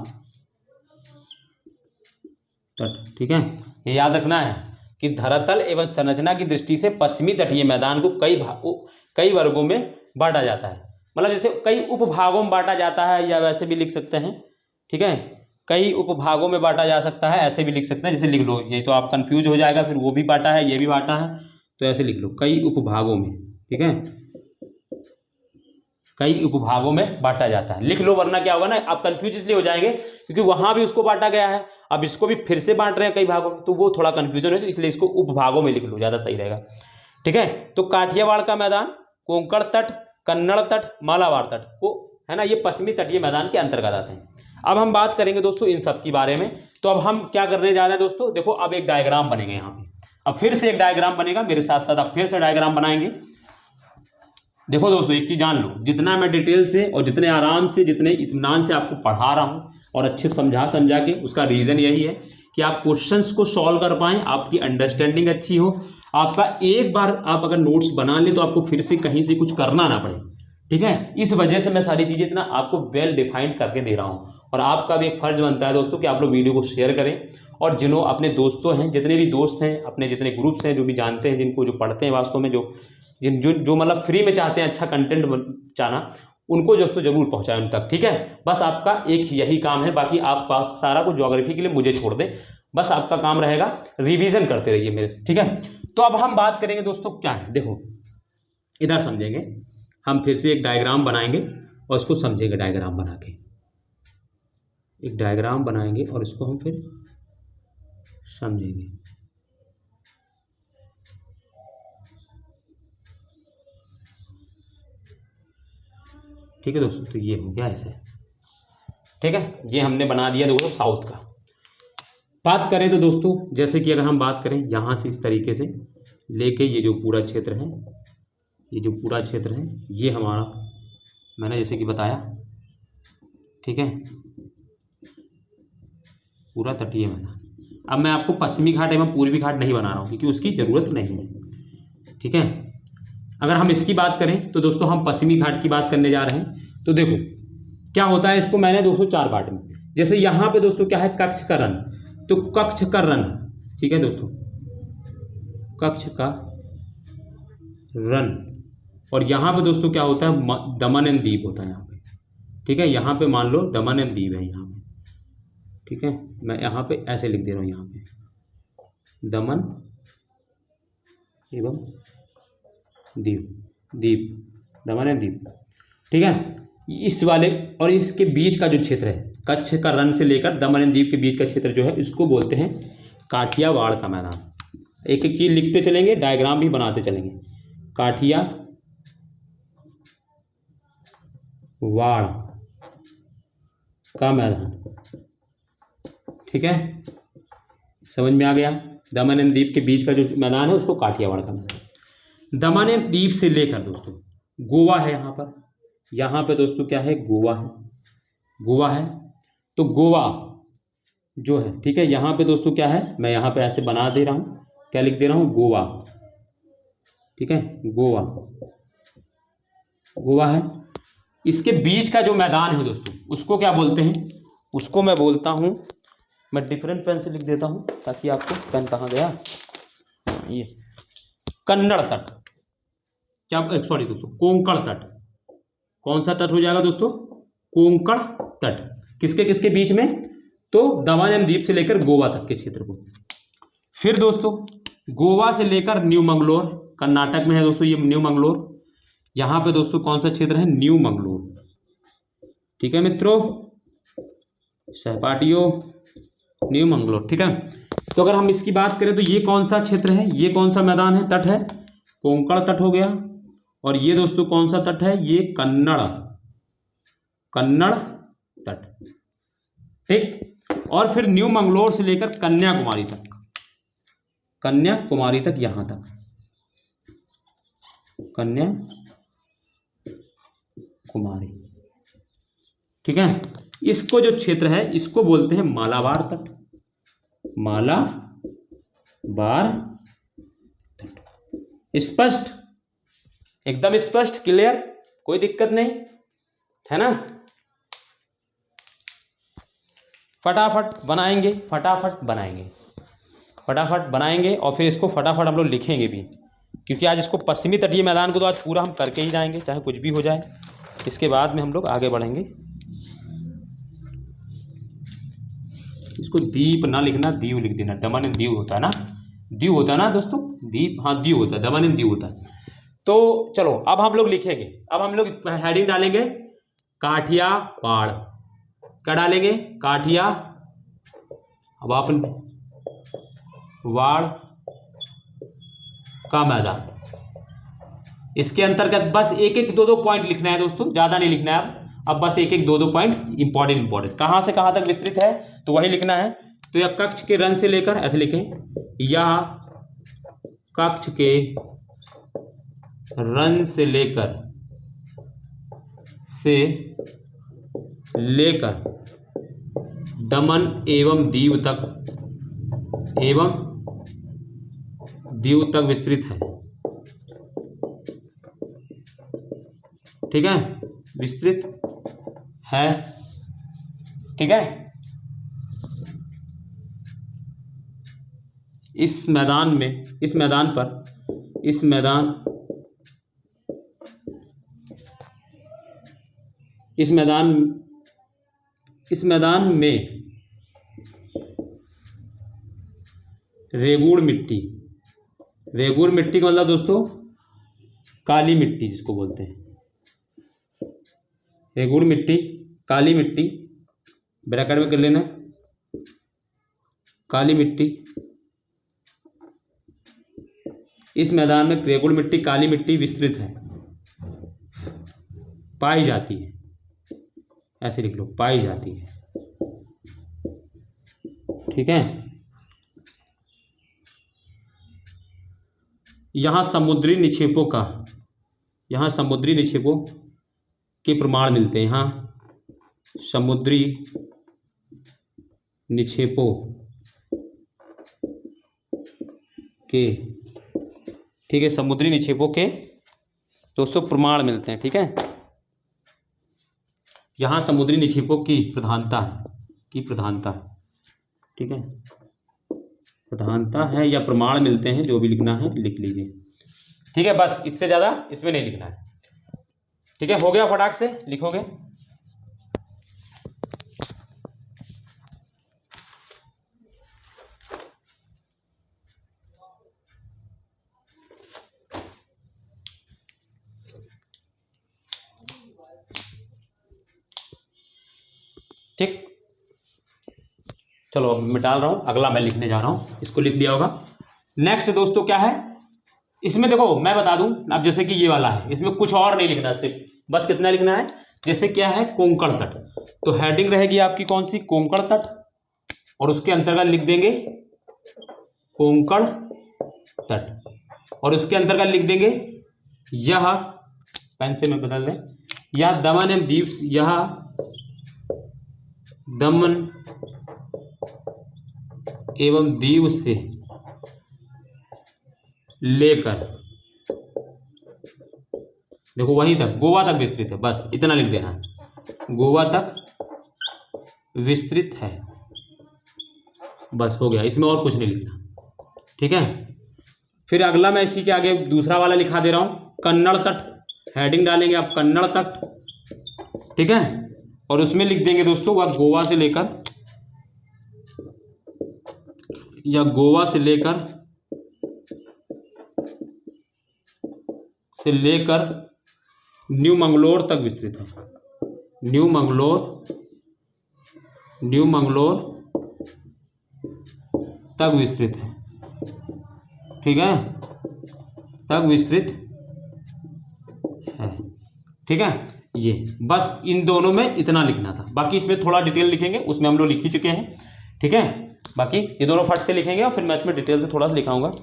तट, ठीक है। ये याद रखना है कि धरातल एवं संरचना की दृष्टि से पश्चिमी तटीय मैदान को कई वर्गों में बांटा जाता है, मतलब जैसे कई उपभागों में बांटा जाता है, या वैसे भी लिख सकते हैं, ठीक है, कई उपभागों में बांटा जा सकता है, ऐसे भी लिख सकते हैं। जैसे लिख लो, ये तो आप कंफ्यूज हो जाएगा, फिर वो भी बांटा है, ये भी बांटा है, तो ऐसे लिख लो कई उपभागों में, ठीक है, कई उपभागों में बांटा जाता है, लिख लो, वरना क्या होगा ना, आप कंफ्यूज इसलिए हो जाएंगे क्योंकि वहां भी उसको बांटा गया है, अब इसको भी फिर से बांट रहे हैं कई भागों में, तो वो थोड़ा कंफ्यूजन है, तो इसलिए इसको उपभागों में लिख लो, ज़्यादा सही रहेगा, ठीक है। तो काठियावाड़ का मैदान, कोंकण तट, कन्नड़ तट, मालाबार तट को, है ना, ये पश्चिमी तटीय मैदान के अंतर्गत आते हैं। अब हम बात करेंगे दोस्तों इन सब के बारे में। तो अब हम क्या करने जा रहे हैं दोस्तों, देखो अब एक डायग्राम बनेगा यहाँ पे, अब फिर से एक डायग्राम बनेगा, मेरे साथ साथ आप फिर से डायग्राम बनाएंगे। देखो दोस्तों एक चीज़ जान लो, जितना मैं डिटेल से और जितने आराम से, जितने इत्मीनान से आपको पढ़ा रहा हूँ और अच्छे समझा के, उसका रीज़न यही है कि आप क्वेश्चंस को सॉल्व कर पाएँ, आपकी अंडरस्टैंडिंग अच्छी हो, आपका एक बार आप अगर नोट्स बना लें तो आपको फिर से कहीं से कुछ करना ना पड़े, ठीक है। इस वजह से मैं सारी चीज़ें इतना आपको वेल डिफाइंड करके दे रहा हूँ, और आपका भी एक फ़र्ज़ बनता है दोस्तों कि आप लोग वीडियो को शेयर करें, और जिन्हों अपने दोस्तों हैं, जितने भी दोस्त हैं, अपने जितने ग्रुप्स हैं, जो भी जानते हैं, जिनको जो पढ़ते हैं वास्तव में, जो मतलब फ्री में चाहते हैं अच्छा कंटेंट चाहना, उनको दोस्तों जरूर पहुंचाएं उन तक, ठीक है। बस आपका एक यही काम है, बाकी आप सारा कुछ ज्योग्राफी के लिए मुझे छोड़ दें, बस आपका काम रहेगा रिवीजन करते रहिए मेरे से, ठीक है। तो अब हम बात करेंगे दोस्तों क्या है, देखो इधर समझेंगे, हम फिर से एक डायग्राम बनाएंगे और इसको समझेंगे, डायग्राम बना के एक डायग्राम बनाएंगे और इसको हम फिर समझेंगे। ठीक है दोस्तों, तो ये हो गया ऐसे, ठीक है, ये हमने बना दिया दोस्तों साउथ का। बात करें तो दोस्तों जैसे कि अगर हम बात करें यहाँ से इस तरीके से लेके ये जो पूरा क्षेत्र है, ये जो पूरा क्षेत्र है ये हमारा, मैंने जैसे कि बताया, ठीक है, पूरा तटीय मैदान। अब मैं आपको पश्चिमी घाट एवं पूर्वी घाट नहीं बना रहा हूँ क्योंकि उसकी ज़रूरत नहीं है। ठीक है, अगर हम इसकी बात करें तो दोस्तों हम पश्चिमी घाट की बात करने जा रहे हैं। तो देखो क्या होता है, इसको मैंने दोस्तों 4 पार्ट में, जैसे यहाँ पे दोस्तों क्या है, कक्ष का रन, तो कक्ष का रन, ठीक है दोस्तों, कक्ष का रन, और यहाँ पे दोस्तों क्या होता है, दमन एंड दीव होता है यहाँ पे। ठीक है, यहाँ पे मान लो दमन एंड दीव है यहाँ पे। ठीक है, मैं यहाँ पे ऐसे लिख दे रहा हूँ, यहाँ पे दमन एवं दीव, दीव, दमन एंड दीव। ठीक है, इस वाले और इसके बीच का जो क्षेत्र है, कच्छ का रन से लेकर दमन एंड दीव के बीच का क्षेत्र जो है, इसको बोलते हैं काठियावाड़ का मैदान। एक एक चीज लिखते चलेंगे, डायग्राम भी बनाते चलेंगे। काठियावाड़ का मैदान। ठीक है, समझ में आ गया। दमन एंड दीव के बीच का जो मैदान है उसको काठियावाड़ का मैदान। दमन एंड दीव से लेकर दोस्तों गोवा है यहाँ पे दोस्तों क्या है, गोवा है। तो गोवा जो है, ठीक है, यहाँ पे दोस्तों क्या है, मैं यहाँ पे ऐसे बना दे रहा हूँ, क्या लिख दे रहा हूँ, गोवा। ठीक है, गोवा है। इसके बीच का जो मैदान है दोस्तों उसको क्या बोलते हैं, उसको मैं बोलता हूँ, मैं डिफरेंट पेन से लिख देता हूँ ताकि आपको, पेन कहाँ गया, ये कन्नड़ तट, क्या, सॉरी दोस्तों, कोंकण तट। कौन सा तट हो जाएगा दोस्तों, कोंकण तट। किसके किसके बीच में, तो दमन एंड दीव से लेकर गोवा तक के क्षेत्र को। फिर दोस्तों गोवा से लेकर न्यू मंगलोर, कर्नाटक में है दोस्तों ये न्यू मंगलोर। यहाँ पे दोस्तों कौन सा क्षेत्र है, न्यू मंगलोर। ठीक है मित्रों, सहपाठियों, न्यू मंगलोर। ठीक है, तो अगर हम इसकी बात करें तो ये कौन सा क्षेत्र है, ये कौन सा मैदान है, तट है, कोंकण तट हो गया। और ये दोस्तों कौन सा तट है, ये कन्नड़ तट। ठीक, और फिर न्यू मंगलोर से लेकर कन्याकुमारी तक, यहां तक कन्याकुमारी। ठीक है, इसको जो क्षेत्र है इसको बोलते हैं मालाबार तट, मालाबार तट। स्पष्ट, एकदम स्पष्ट, क्लियर, कोई दिक्कत नहीं है ना। फटाफट बनाएंगे और फिर इसको फटाफट हम लोग लिखेंगे भी, क्योंकि आज इसको पश्चिमी तटीय मैदान को तो आज पूरा हम करके ही जाएंगे, चाहे कुछ भी हो जाए। इसके बाद में हम लोग आगे बढ़ेंगे। इसको दीप ना लिखना, दीव लिख देना। दमन एंड दीव होता है ना, दीव होता है ना दोस्तों, दीप, हाँ दीव होता है, दमन एंड दीव होता है। तो चलो अब हम लोग लिखेंगे, अब हम लोग हेडिंग डालेंगे काठियावाड़। क्या डालेंगे, काठिया, अब आप वाड़ का मैदान। इसके अंतर्गत बस एक एक दो पॉइंट लिखना है दोस्तों, ज्यादा नहीं लिखना है। अब बस एक एक दो पॉइंट इंपॉर्टेंट कहां से कहां तक विस्तृत है तो वही लिखना है। तो यह कक्ष के रन से लेकर, ऐसे लिखें, यह कक्ष के रन से लेकर दमन एवं दीव तक विस्तृत है। ठीक है, विस्तृत है। ठीक है, इस मैदान में रेगुड़ मिट्टी का मतलब दोस्तों काली मिट्टी जिसको बोलते हैं, रेगुड़ मिट्टी, काली मिट्टी, ब्रैकेट में कर लेना, काली मिट्टी। इस मैदान में रेगुड़ मिट्टी, काली मिट्टी विस्तृत है, पाई जाती है, ऐसे लिख लो, पाई जाती है। ठीक है, यहाँ समुद्री निक्षेपों के प्रमाण मिलते हैं। यहाँ समुद्री निक्षेपों के, ठीक है, समुद्री निक्षेपों के दोस्तों प्रमाण मिलते हैं। ठीक है, यहाँ समुद्री निक्षेपों की प्रधानता है, ठीक है, प्रधानता है या प्रमाण मिलते हैं, जो भी लिखना है लिख लीजिए। ठीक है, बस इससे ज़्यादा इसमें नहीं लिखना है। ठीक है, हो गया, फटाक से लिखोगे। ठीक, चलो अब मैं डाल रहा हूँ, अगला मैं लिखने जा रहा हूँ, इसको लिख लिया होगा। नेक्स्ट दोस्तों क्या है, इसमें देखो मैं बता दूं, अब जैसे कि ये वाला है, इसमें कुछ और नहीं लिखना, सिर्फ बस कितना लिखना है, जैसे क्या है कोंकण तट, तो हेडिंग रहेगी आपकी कौन सी, कोंकण तट, और उसके अंतर्गत लिख देंगे कोंकण तट, और उसके अंतर्गत लिख देंगे यह, पेन से मैं बदल दें, यह दमन एवं दीव, यह दमन एवं दीव से लेकर, देखो वहीं तक गोवा तक विस्तृत है, बस इतना लिख देना है, गोवा तक विस्तृत है, बस हो गया, इसमें और कुछ नहीं लिखना। ठीक है, फिर अगला मैं इसी के आगे दूसरा वाला लिखा दे रहा हूं, कन्नड़ तट, हेडिंग डालेंगे आप कन्नड़ तट। ठीक है, और उसमें लिख देंगे दोस्तों वह गोवा से लेकर, या गोवा से लेकर न्यू मंगलोर तक विस्तृत है, न्यू मंगलोर तक विस्तृत है। ठीक है, तक विस्तृत है। ठीक है, ये बस इन दोनों में इतना लिखना था, बाकी इसमें थोड़ा डिटेल लिखेंगे, उसमें हम लोग लिख ही चुके हैं। ठीक है, बाकी ये दोनों फट से लिखेंगे और फिर मैं इसमें डिटेल से थोड़ा सा लिखाऊंगा।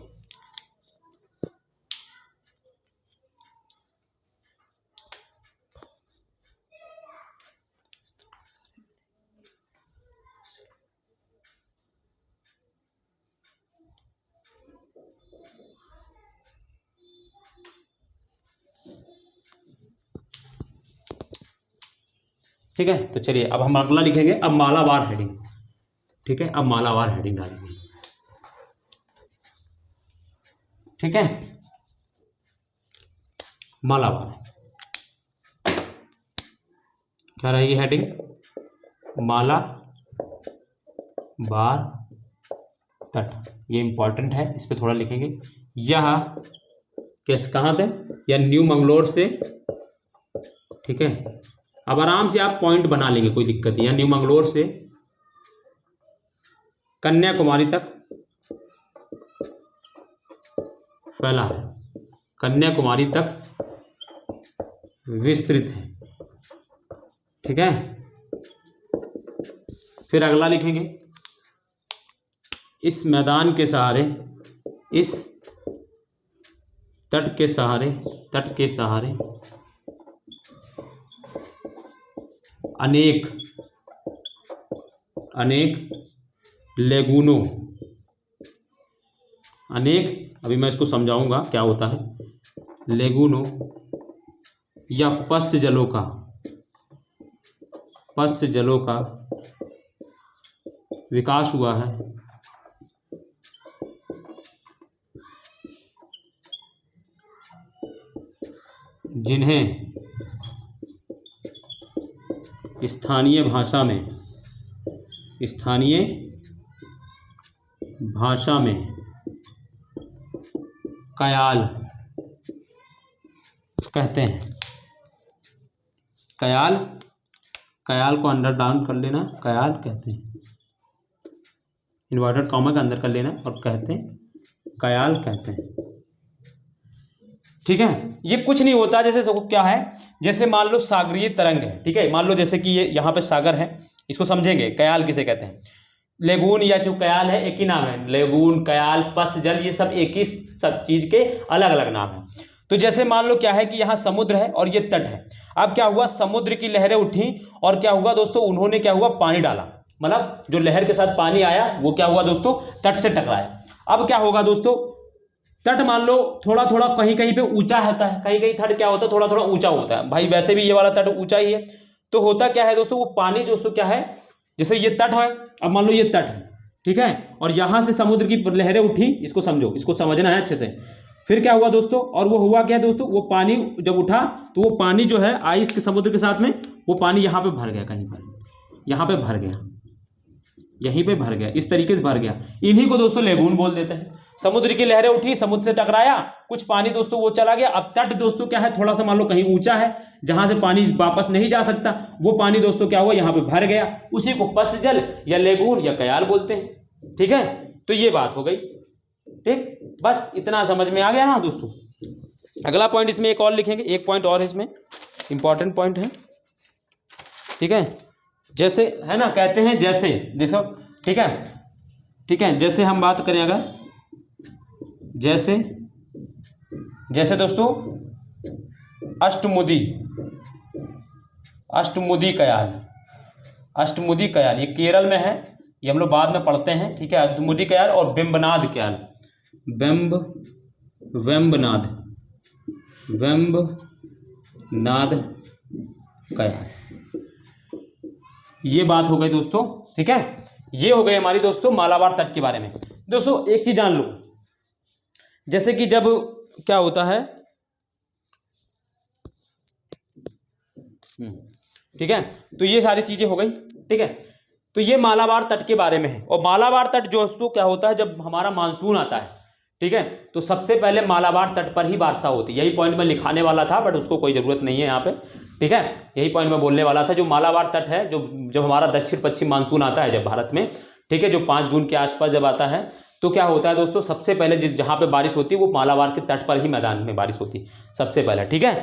ठीक है, तो चलिए अब हम अगला लिखेंगे, अब मालाबार हेडिंग। ठीक है, अब मालाबार हेडिंग डालेंगे। ठीक है, मालाबार क्या रहेगी हेडिंग, मालाबार तट, ये इंपॉर्टेंट है, इस पे थोड़ा लिखेंगे। यह कैसे, कहाँ थे, या न्यू मंगलोर से। ठीक है, अब आराम से आप पॉइंट बना लेंगे, कोई दिक्कत नहीं, या न्यू मंगलोर से कन्याकुमारी तक फैला है, कन्याकुमारी तक विस्तृत है। ठीक है, फिर अगला लिखेंगे, इस मैदान के सहारे, इस तट के सहारे अनेक लेगूनों, अभी मैं इसको समझाऊंगा क्या होता है, लेगूनों या पश्च जलों का विकास हुआ है, जिन्हें स्थानीय भाषा में कयाल कहते हैं। कयाल को अंडर डाउन कर लेना, कयाल कहते हैं, इन्वर्टेड कॉमा के अंदर कर लेना और कहते हैं, कयाल कहते हैं। ठीक है, ये कुछ नहीं होता, जैसे सब क्या है, जैसे मान लो सागरीय तरंग है। ठीक है, मान लो जैसे कि ये यहाँ पे सागर है, इसको समझेंगे, कयाल किसे कहते हैं, लेगून या जो कयाल है एक ही नाम है, लेगून, कयाल, पश्च जल, ये सब एक ही सब चीज के अलग अलग नाम है। तो जैसे मान लो क्या है कि यहाँ समुद्र है और ये तट है, अब क्या हुआ, समुद्र की लहरें उठी और क्या हुआ दोस्तों, उन्होंने क्या हुआ, पानी डाला, मतलब जो लहर के साथ पानी आया वो क्या हुआ दोस्तों, तट से टकराया। अब क्या होगा दोस्तों, तट मान लो थोड़ा थोड़ा कहीं कहीं पे ऊंचा होता है, कहीं कहीं तट क्या होता है थोड़ा थोड़ा ऊंचा होता है भाई, वैसे भी ये वाला तट ऊंचा ही है। तो होता क्या है दोस्तों, वो पानी दोस्तों क्या है, जैसे ये तट है, अब मान लो ये तट है, ठीक है, और यहां से समुद्र की लहरें उठी, इसको समझो, इसको समझना है अच्छे से। फिर क्या हुआ दोस्तों, और वो हुआ क्या दोस्तों, वो पानी जब उठा तो वो पानी जो है आइस के समुद्र के साथ में वो पानी यहाँ पे भर गया, कहीं पर यहाँ पे भर गया, यहीं पे भर गया, इस तरीके से भर गया। इन्हीं को दोस्तों लेगून बोल देते हैं। समुद्र की लहरें उठी, समुद्र से टकराया, कुछ पानी दोस्तों वो चला गया। अब तट दोस्तों क्या है, थोड़ा सा मान लो कहीं ऊंचा है, जहां से पानी वापस नहीं जा सकता, वो पानी दोस्तों क्या हुआ, यहाँ पे भर गया, उसी को पसजल या लेगून या कयाल बोलते हैं। ठीक है, तो ये बात हो गई। ठीक, बस इतना समझ में आ गया ना दोस्तों। अगला पॉइंट इसमें एक और लिखेंगे, एक पॉइंट और है इसमें, इंपॉर्टेंट पॉइंट है। ठीक है, जैसे है ना, कहते हैं जैसे, देखो, ठीक है, ठीक है, जैसे हम बात करें अगर, जैसे जैसे दोस्तों अष्टमुदी, अष्टमुदी कयाल, अष्टमुदी कयाल ये केरल में है, ये हम लोग बाद में पढ़ते हैं। ठीक है, अष्टमुदी कयाल और वेम्बनाद कयाल, वेम्बनाद कयाल, ये बात हो गई दोस्तों। ठीक है, ये हो गई हमारी दोस्तों मालाबार तट के बारे में। दोस्तों एक चीज जान लो, जैसे कि जब क्या होता है, ठीक है, तो ये सारी चीजें हो गई। ठीक है, तो ये मालाबार तट के बारे में है। और मालाबार तट दोस्तों क्या होता है, जब हमारा मानसून आता है, ठीक है, तो सबसे पहले मालाबार तट पर ही वर्षा होती है। यही पॉइंट मैं लिखाने वाला था, बट उसको कोई ज़रूरत नहीं है यहाँ पे। ठीक है, यही पॉइंट मैं बोलने वाला था। जो मालाबार तट है, जो जब हमारा दक्षिण पश्चिम मानसून आता है जब भारत में, ठीक है, जो 5 जून के आसपास जब आता है, तो क्या होता है दोस्तों, सबसे पहले जहाँ पे बारिश होती है वो मालाबार के तट पर ही मैदान में बारिश होती है सबसे पहले। ठीक है,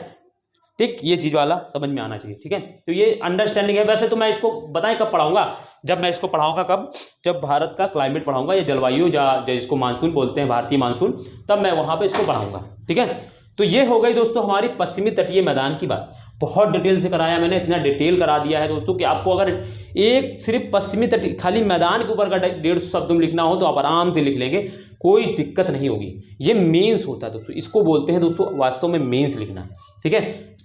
ठीक, ये चीज़ वाला समझ में आना चाहिए। ठीक है, तो ये अंडरस्टैंडिंग है। वैसे तो मैं इसको बताएं कब पढ़ाऊंगा, जब मैं इसको पढ़ाऊंगा, कब, जब भारत का क्लाइमेट पढ़ाऊंगा, या जलवायु या जिसको मानसून बोलते हैं, भारतीय मानसून, तब मैं वहां पे इसको पढ़ाऊंगा। ठीक है, तो ये हो गई दोस्तों हमारी पश्चिमी तटीय मैदान की बात। बहुत डिटेल से कराया मैंने, इतना डिटेल करा दिया है दोस्तों कि आपको अगर एक सिर्फ पश्चिमी तटीय खाली मैदान के ऊपर का 150 शब्द में लिखना हो तो आप आराम से लिख लेंगे, कोई दिक्कत नहीं होगी। ये मेंस होता है दोस्तों, इसको बोलते हैं दोस्तों वास्तव में मेंस लिखना। ठीक है,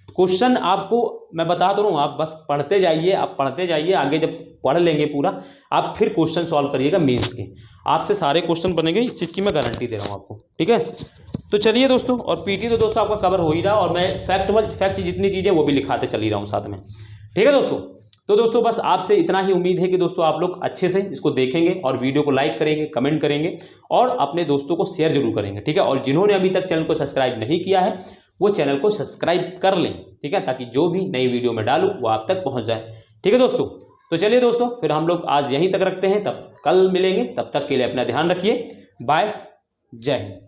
क्वेश्चन आपको मैं बता तो रहा हूँ, आप बस पढ़ते जाइए, आप पढ़ते जाइए, आगे जब पढ़ लेंगे पूरा, आप फिर क्वेश्चन सॉल्व करिएगा मेंस के, आपसे सारे क्वेश्चन बनेंगे, इस चीज़ की मैं गारंटी दे रहा हूँ आपको। ठीक है, तो चलिए दोस्तों, और पीटी तो दोस्तों आपका कवर हो ही रहा, और मैं फैक्ट जितनी चीज़ें वो भी लिखाते चल ही रहा हूँ साथ में। ठीक है दोस्तों, तो दोस्तों बस आपसे इतना ही उम्मीद है कि दोस्तों आप लोग अच्छे से इसको देखेंगे और वीडियो को लाइक करेंगे, कमेंट करेंगे और अपने दोस्तों को शेयर जरूर करेंगे। ठीक है, और जिन्होंने अभी तक चैनल को सब्सक्राइब नहीं किया है वो चैनल को सब्सक्राइब कर लें। ठीक है, ताकि जो भी नई वीडियो में डालूं वो आप तक पहुंच जाए। ठीक है दोस्तों, तो चलिए दोस्तों, फिर हम लोग आज यहीं तक रखते हैं, तब कल मिलेंगे, तब तक के लिए अपना ध्यान रखिए। बाय, जय हिंद।